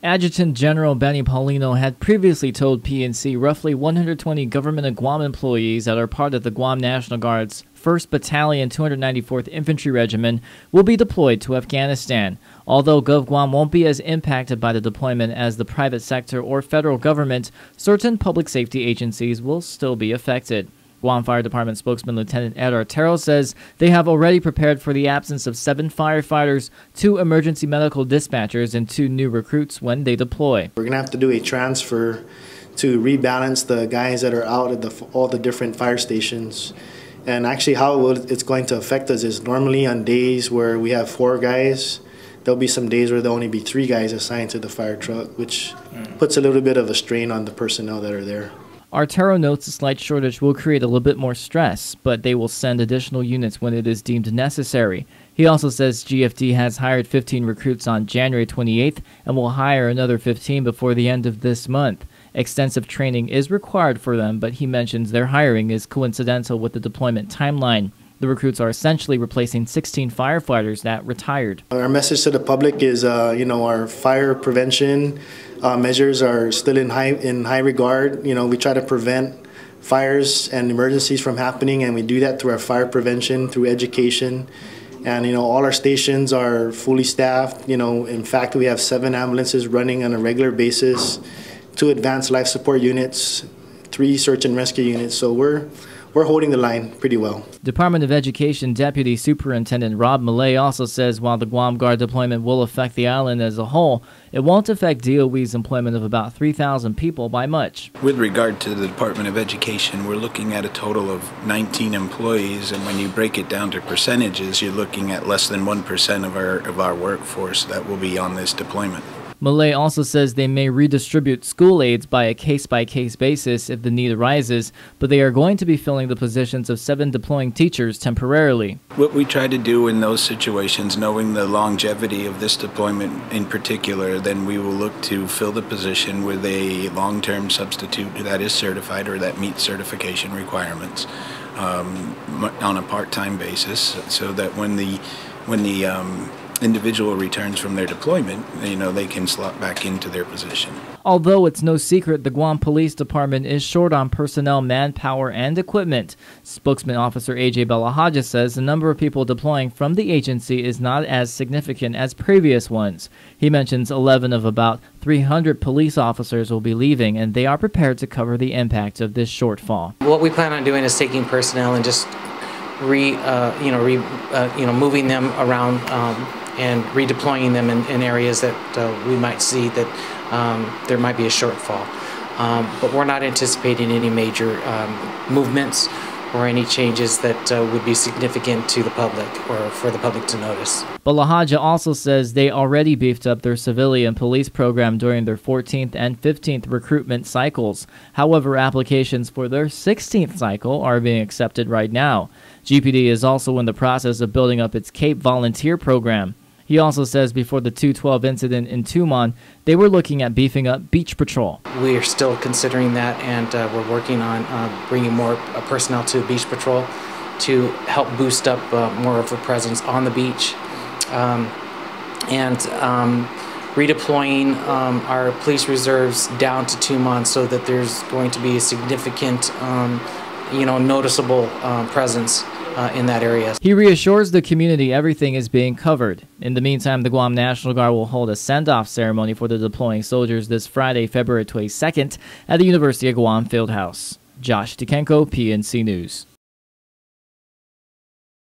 Adjutant General Benny Paulino had previously told PNC roughly 120 government of Guam employees that are part of the Guam National Guard's 1st Battalion 294th Infantry Regiment will be deployed to Afghanistan. Although GovGuam won't be as impacted by the deployment as the private sector or federal government, certain public safety agencies will still be affected. Guam Fire Department spokesman Lieutenant Ed Artero says they have already prepared for the absence of 7 firefighters, 2 emergency medical dispatchers, and 2 new recruits when they deploy. We're going to have to do a transfer to rebalance the guys that are out at all the different fire stations. And actually how it's going to affect us is normally on days where we have 4 guys, there'll be some days where there'll only be 3 guys assigned to the fire truck, which puts a little bit of a strain on the personnel that are there. Artero notes the slight shortage will create a little bit more stress, but they will send additional units when it is deemed necessary. He also says GFD has hired 15 recruits on January 28th and will hire another 15 before the end of this month. Extensive training is required for them, but he mentions their hiring is coincidental with the deployment timeline. The recruits are essentially replacing 16 firefighters that retired. Our message to the public is, our fire prevention measures are still in high regard. We try to prevent fires and emergencies from happening, and we do that through our fire prevention, through education. And all our stations are fully staffed. In fact, we have 7 ambulances running on a regular basis, 2 advanced life support units, 3 search and rescue units. So we're holding the line pretty well. Department of Education Deputy Superintendent Rob Millay also says while the Guam Guard deployment will affect the island as a whole, it won't affect DOE's employment of about 3,000 people by much. With regard to the Department of Education, we're looking at a total of 19 employees, and when you break it down to percentages, you're looking at less than 1% of our workforce that will be on this deployment. Millay also says they may redistribute school aides by a case-by-case basis if the need arises, but they are going to be filling the positions of 7 deploying teachers temporarily. What we try to do in those situations, knowing the longevity of this deployment in particular, then we will look to fill the position with a long-term substitute that is certified or that meets certification requirements on a part-time basis, so that when the individual returns from their deployment, they can slot back into their position. Although it's no secret the Guam Police Department is short on personnel, manpower, and equipment, spokesman Officer A.J. Balahaja says the number of people deploying from the agency is not as significant as previous ones. He mentions 11 of about 300 police officers will be leaving, and they are prepared to cover the impact of this shortfall. What we plan on doing is taking personnel and just moving them around and redeploying them in areas that we might see that there might be a shortfall. But we're not anticipating any major movements or any changes that would be significant to the public or for the public to notice. Balahaja also says they already beefed up their civilian police program during their 14th and 15th recruitment cycles. However, applications for their 16th cycle are being accepted right now. GPD is also in the process of building up its Cape Volunteer program. He also says before the 212 incident in Tumon, they were looking at beefing up beach patrol. We are still considering that, and we're working on bringing more personnel to beach patrol to help boost up more of a presence on the beach, and redeploying our police reserves down to Tumon so that there's going to be a significant, noticeable presence in that area. He reassures the community everything is being covered. In the meantime, the Guam National Guard will hold a send-off ceremony for the deploying soldiers this Friday, February 22nd at the University of Guam Fieldhouse. Josh Dikenko, PNC News.